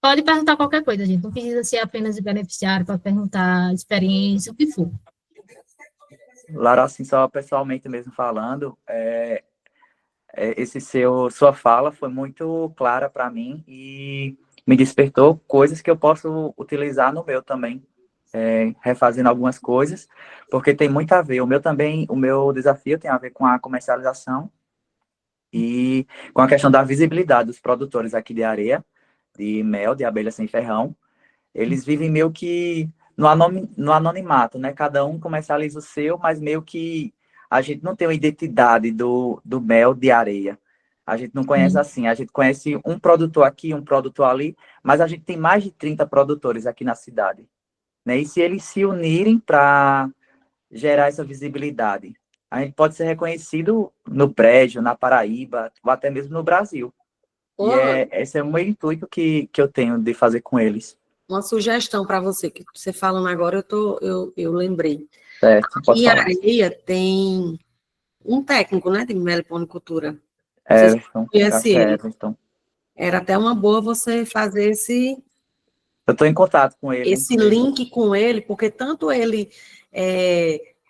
Pode perguntar qualquer coisa, gente. Não precisa ser apenas de beneficiário para perguntar experiência, o que for. Laura, assim, só pessoalmente mesmo falando, sua fala foi muito clara para mim e me despertou coisas que eu posso utilizar no meu também, refazendo algumas coisas, porque tem muito a ver. O meu desafio tem a ver com a comercialização e com a questão da visibilidade dos produtores aqui de areia, de mel, de abelha sem ferrão. Eles vivem meio que no anonimato, né? Cada um comercializa o seu, mas meio que a gente não tem uma identidade do mel de areia. A gente não conhece assim. A gente conhece um produtor aqui, um produtor ali, mas a gente tem mais de 30 produtores aqui na cidade, né? E se eles se unirem para gerar essa visibilidade, a gente pode ser reconhecido no prédio, na Paraíba, ou até mesmo no Brasil, Ô, Esse é o meu intuito que eu tenho de fazer com eles. uma sugestão para você, que você falando agora, eu lembrei. Certo? Pode Em falar. Areia tem um técnico, né, de meliponicultura. Não sei se você Everton, conhece ele. Everton. Era até uma boa você fazer Eu estou em contato com ele. esse link com ele, porque tanto ele,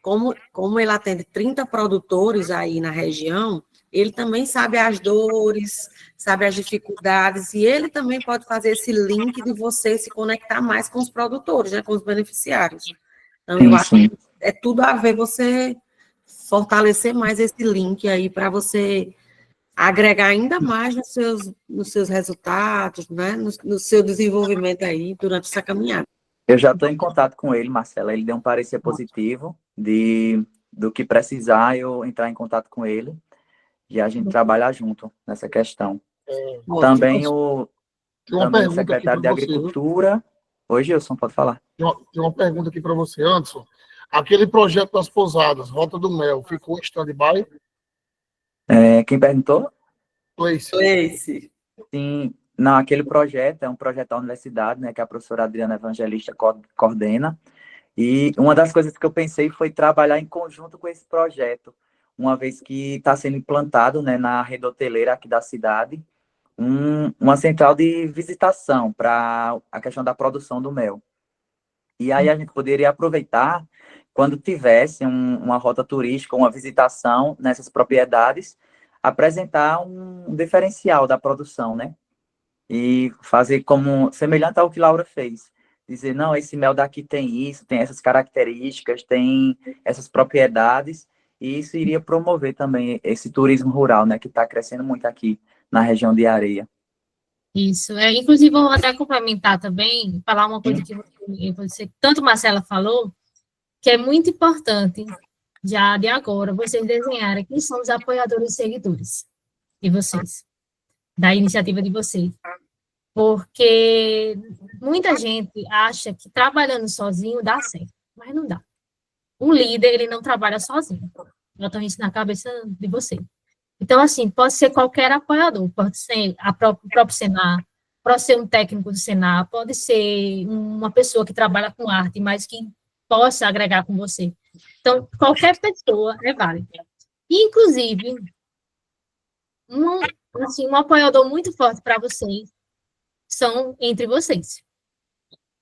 como ele atende 30 produtores aí na região, ele também sabe as dores, sabe as dificuldades, e ele também pode fazer esse link de você se conectar mais com os produtores, né, com os beneficiários. Então, eu Sim, acho sim. que é tudo a ver você fortalecer mais esse link aí para você agregar ainda mais nos seus resultados, né, no seu desenvolvimento aí durante essa caminhada. Eu já estou em contato com ele, Marcela. Ele deu um parecer positivo do que precisar, eu entrar em contato com ele e a gente trabalhar junto nessa questão. Também o Tem uma pergunta aqui secretário de para você. Agricultura. Oi, Gilson, pode falar. Tem uma pergunta aqui para você, Anderson. Aquele projeto das pousadas, Rota do Mel, ficou em stand-by? Quem perguntou? Esse. Sim, não, aquele projeto é um projeto da universidade, né, que a professora Adriana Evangelista coordena. E uma das coisas que eu pensei foi trabalhar em conjunto com esse projeto, uma vez que está sendo implantado, né, na rede hoteleira aqui da cidade, uma central de visitação para a questão da produção do mel. E aí a gente poderia aproveitar quando tivesse uma rota turística, uma visitação nessas propriedades, apresentar um diferencial da produção, né? E fazer como semelhante ao que Laura fez. Dizer, não, esse mel daqui tem isso, tem essas características, tem essas propriedades, e isso iria promover também esse turismo rural, né, que está crescendo muito aqui na região de Areia. Isso. Inclusive, vou até complementar também, falar uma coisa que você tanto Marcela falou, que é muito importante, já de agora, vocês desenharem quem são os apoiadores e seguidores de vocês, da iniciativa de vocês. Porque muita gente acha que trabalhando sozinho dá certo, mas não dá. Um líder, ele não trabalha sozinho. Botam isso na cabeça de você. Então, assim, pode ser qualquer apoiador, pode ser o próprio Senar, pode ser um técnico do Senar, pode ser uma pessoa que trabalha com arte, mas que possa agregar com você. Então, qualquer pessoa é válida. Inclusive, um apoiador muito forte para vocês são entre vocês.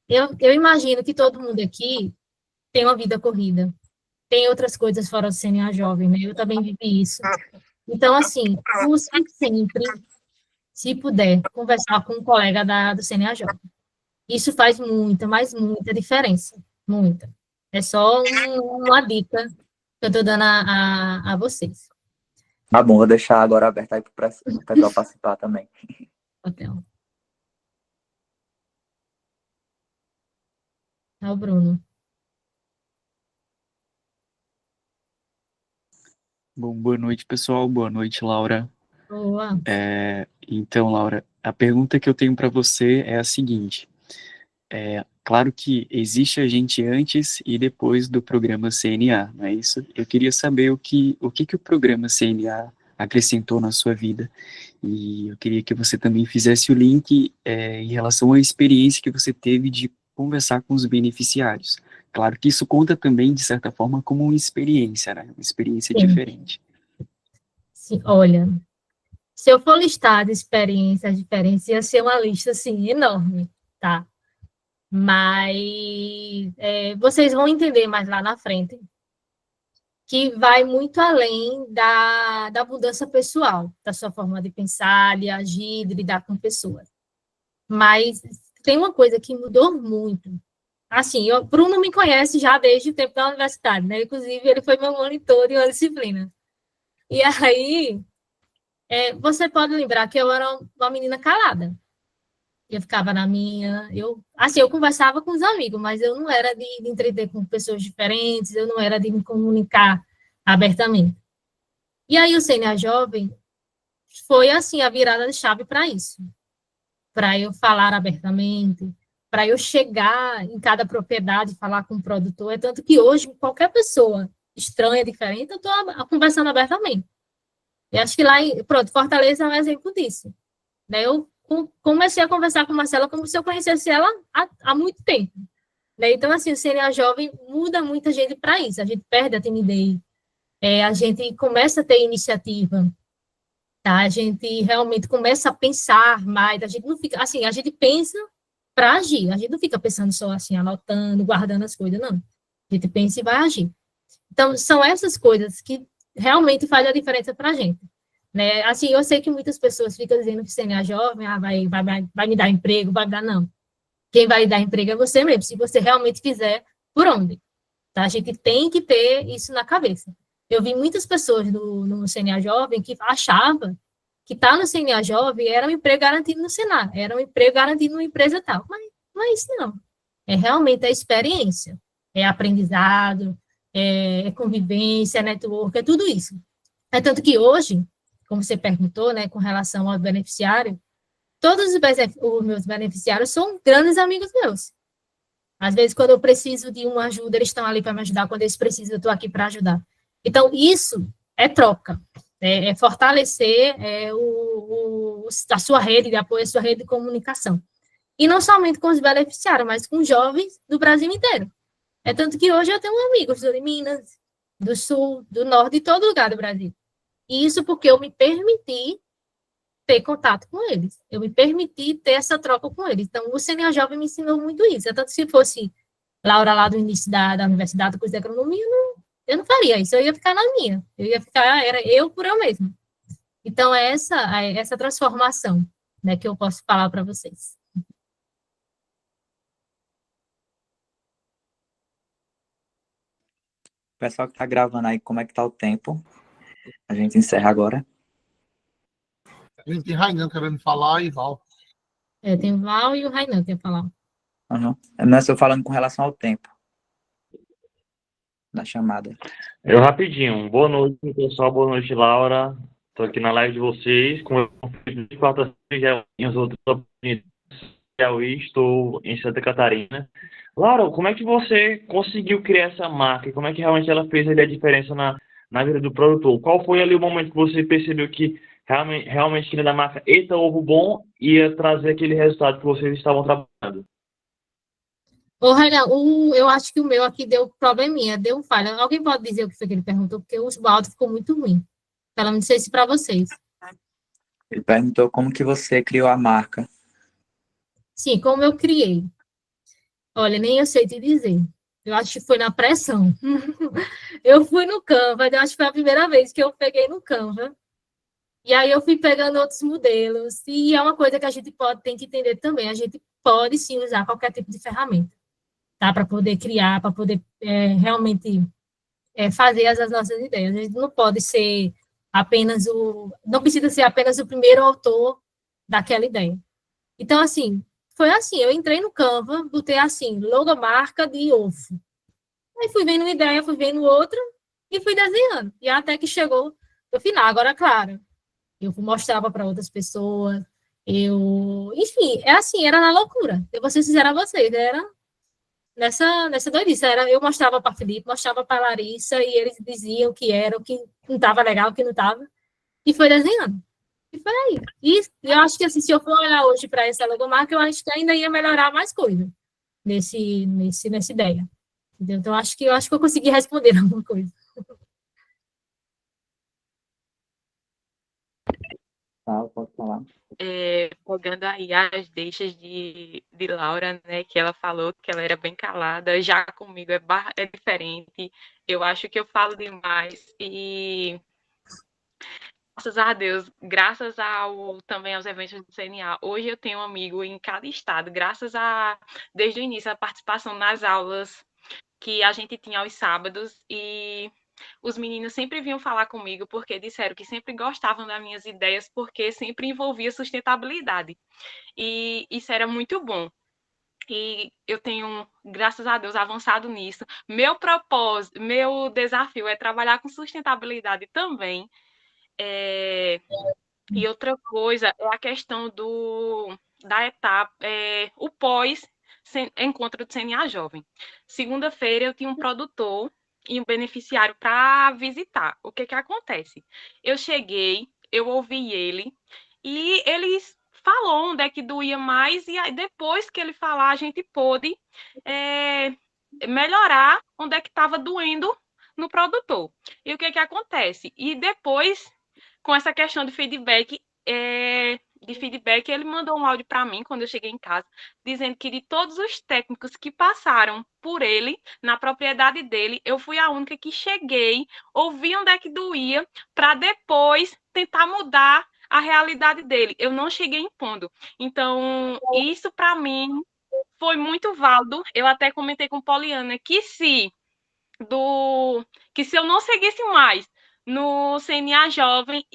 Eu imagino que todo mundo aqui tem uma vida corrida, tem outras coisas fora do CNA Jovem, né? Eu também vivi isso. Então, assim, busque sempre, se puder, conversar com um colega do CNA Jovem. Isso faz muita, mas muita diferença. Muita. É só uma dica que eu estou dando a vocês. Tá bom, vou deixar agora aberto aí para o pessoal participar também. Hotel. Tá, o Bruno. Bom, boa noite, pessoal. Boa noite, Laura. Boa. Então, Laura, a pergunta que eu tenho para você é a seguinte. Claro que existe a gente antes e depois do programa CNA, não é isso? Eu queria saber o que o programa CNA acrescentou na sua vida. E eu queria que você também fizesse o link em relação à experiência que você teve de conversar com os beneficiários. Claro que isso conta também, de certa forma, como uma experiência, né? Uma experiência diferente. Sim, olha, se eu for listar as experiências diferentes, ia ser uma lista, assim, enorme, tá? Mas vocês vão entender mais lá na frente que vai muito além da mudança pessoal, da sua forma de pensar, de agir, de lidar com pessoas. Mas tem uma coisa que mudou muito. Assim, o Bruno me conhece já desde o tempo da universidade, né? Inclusive, ele foi meu monitor de uma disciplina. E aí, você pode lembrar que eu era uma menina calada. Eu ficava na minha, eu conversava com os amigos, mas eu não era de entreter com pessoas diferentes, eu não era de me comunicar abertamente. E aí o CNA Jovem foi, assim, a virada de chave para isso, para eu falar abertamente, para eu chegar em cada propriedade e falar com o produtor, é tanto que hoje qualquer pessoa estranha, diferente, eu estou conversando abertamente. Eu acho que lá, pronto, Fortaleza é um exemplo disso. né? Eu comecei a conversar com a Marcela como se eu conhecesse ela há muito tempo, né? Então, assim, o CNA Jovem muda muita gente para isso. A gente perde a timidez, a gente começa a ter iniciativa, tá? A gente realmente começa a pensar mais, a gente não fica, assim, a gente pensa para agir, a gente não fica pensando só assim, anotando, guardando as coisas, não. A gente pensa e vai agir. Então, são essas coisas que realmente fazem a diferença para a gente, né? Assim, eu sei que muitas pessoas ficam dizendo que CNA jovem, vai me dar emprego, vai me dar, não. Quem vai dar emprego é você mesmo, se você realmente quiser, por onde? Tá? A gente tem que ter isso na cabeça. Eu vi muitas pessoas no CNA Jovem que achavam que estar no CNA Jovem era um emprego garantido no Senar, era um emprego garantido numa empresa tal. Mas não é isso, não. É realmente a experiência, é aprendizado, é convivência, é network, é tudo isso. É tanto que hoje, como você perguntou, né, com relação ao beneficiário, todos os meus beneficiários são grandes amigos meus. Às vezes, quando eu preciso de uma ajuda, eles estão ali para me ajudar. Quando eles precisam, eu estou aqui para ajudar. Então, isso é troca. É fortalecer a sua rede de apoio, a sua rede de comunicação. E não somente com os beneficiários, mas com jovens do Brasil inteiro. É tanto que hoje eu tenho amigos de Minas, do Sul, do Norte, de todo lugar do Brasil. E isso porque eu me permiti ter contato com eles. Eu me permiti ter essa troca com eles. Então, o CNA Jovem me ensinou muito isso. Tanto se fosse Laura lá do início da universidade, do curso de agronomia, eu não faria isso. Eu ia ficar na minha. Eu ia ficar, era eu por eu mesma. Então, é essa transformação, né, que eu posso falar para vocês. Pessoal que está gravando aí, como é que tá o tempo? A gente encerra agora. A gente tem Rainan querendo falar e Val. Tem o Val e o Rainan que ia falar. Uhum. Não, estou falando com relação ao tempo da chamada. Eu rapidinho. Boa noite, pessoal. Boa noite, Laura. Estou aqui na live de vocês. Como eu fiz de quarta-feira, já em as outras oportunidades, estou em Santa Catarina. Laura, como é que você conseguiu criar essa marca? Como é que realmente ela fez ali a diferença na vida do produtor? Qual foi ali o momento que você percebeu que realmente queria da marca Eita Ovo Bom ia trazer aquele resultado que vocês estavam trabalhando? Ô, Rainan, eu acho que o meu aqui deu probleminha, deu falha. Alguém pode dizer o que foi que ele perguntou? Porque o áudio ficou muito ruim. Ela não sei se para vocês. Ele perguntou como que você criou a marca. Sim, como eu criei. Olha, nem eu sei te dizer. Eu acho que foi na pressão. Eu fui no Canva, eu acho que foi a primeira vez que eu peguei no Canva. E aí eu fui pegando outros modelos. E é uma coisa que a gente tem que entender também. A gente pode sim usar qualquer tipo de ferramenta, tá? Para poder criar, para poder realmente fazer as nossas ideias. A gente não pode ser apenas não precisa ser apenas o primeiro autor daquela ideia. Então, assim, foi assim, eu entrei no Canva, botei assim, logomarca de ovo. Aí fui vendo uma ideia, fui vendo outra, e fui desenhando. E até que chegou no final. Agora, claro, eu mostrava para outras pessoas, enfim, é assim, era na loucura. Eu vou ser sincera a vocês, era nessa doidice. Eu mostrava para Felipe, mostrava para Larissa, e eles diziam que era, o que não estava legal, o que não estava, e foi desenhando. E foi aí. E eu acho que, assim, se eu for olhar hoje para essa logomarca, eu acho que ainda ia melhorar mais coisa nessa ideia. Entendeu? Então, eu acho que eu consegui responder alguma coisa. Tá, pode falar. Pegando aí as deixas de Laura, né, que ela falou que ela era bem calada, já comigo é diferente, eu acho que eu falo demais, e graças a Deus, graças também aos eventos do CNA, hoje eu tenho um amigo em cada estado, desde o início, a participação nas aulas que a gente tinha aos sábados, e os meninos sempre vinham falar comigo porque disseram que sempre gostavam das minhas ideias, porque sempre envolvia sustentabilidade. E isso era muito bom. E eu tenho, graças a Deus, avançado nisso. Meu propósito, meu desafio é trabalhar com sustentabilidade também. E outra coisa é a questão da etapa, o pós-encontro do CNA Jovem. Segunda-feira eu tinha um produtor e um beneficiário para visitar. O que acontece? Eu cheguei, eu ouvi ele, e eles falou onde é que doía mais, e aí depois que ele falar, a gente pôde melhorar onde é que estava doendo no produtor. E o que acontece? E depois, com essa questão de feedback, ele mandou um áudio para mim quando eu cheguei em casa, dizendo que de todos os técnicos que passaram por ele, na propriedade dele, eu fui a única que cheguei, ouvi onde é que doía, para depois tentar mudar a realidade dele. Eu não cheguei impondo. Então, isso para mim foi muito válido. Eu até comentei com Poliana que se eu não seguisse mais no CNA Jovem,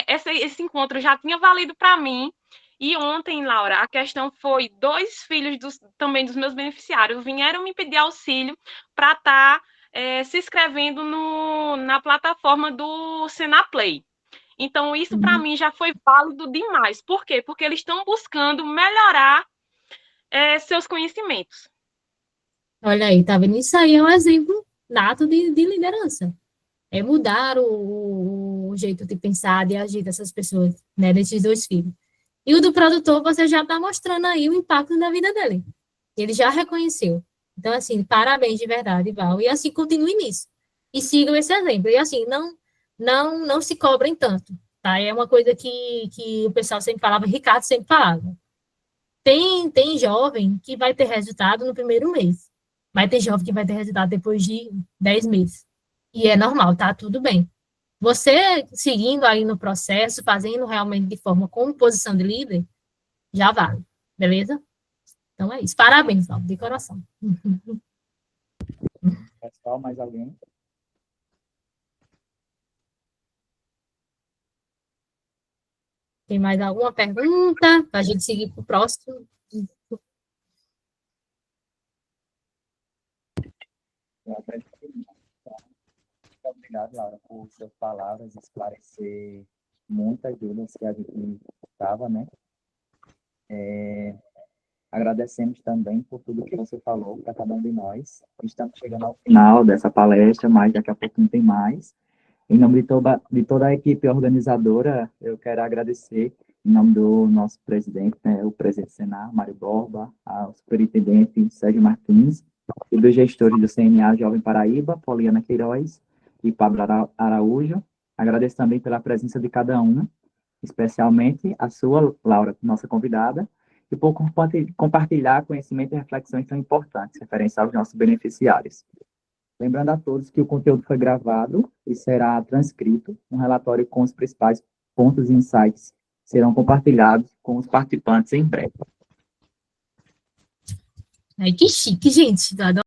esse encontro já tinha valido para mim. E ontem, Laura, a questão foi 2 filhos também dos meus beneficiários vieram me pedir auxílio para estar se inscrevendo na plataforma do Senaplay. Então, isso para mim já foi válido demais. Por quê? Porque eles estão buscando melhorar seus conhecimentos. Olha aí, tá vendo? Isso aí é um exemplo nato de liderança. É mudar o jeito de pensar, de agir dessas pessoas, né, desses 2 filhos. E o do produtor, você já está mostrando aí o impacto na vida dele. Ele já reconheceu. Então, assim, parabéns de verdade, Val. E assim, continue nisso. E sigam esse exemplo. E assim, não se cobrem tanto, tá? É uma coisa que o pessoal sempre falava, Ricardo sempre falava. Tem jovem que vai ter resultado no primeiro mês. Mas tem jovem que vai ter resultado depois de 10 meses. E é normal, tá? Tudo bem. Você seguindo aí no processo, fazendo realmente de forma como posição de líder, já vale, beleza? Então é isso. Parabéns, Val, de coração. Pessoal, mais alguém? Tem mais alguma pergunta para a gente seguir para o próximo? Muito obrigado, Laura, por suas palavras, esclarecer muitas dúvidas que a gente estava, né? Agradecemos também por tudo que você falou para cada um de nós. Estamos chegando ao final dessa palestra, mas daqui a pouquinho tem mais. Em nome de toda a equipe organizadora, eu quero agradecer, em nome do nosso presidente, né, o presidente do Senar, Mário Borba, ao superintendente Sérgio Martins, e dos gestores do CNA Jovem Paraíba, Poliana Queiroz e Pablo Araújo. Agradeço também pela presença de cada um, especialmente a sua, Laura, nossa convidada, e por compartilhar conhecimento e reflexões tão importantes referentes aos nossos beneficiários. Lembrando a todos que o conteúdo foi gravado e será transcrito. Um relatório com os principais pontos e insights serão compartilhados com os participantes em breve. Ai, que chique, gente.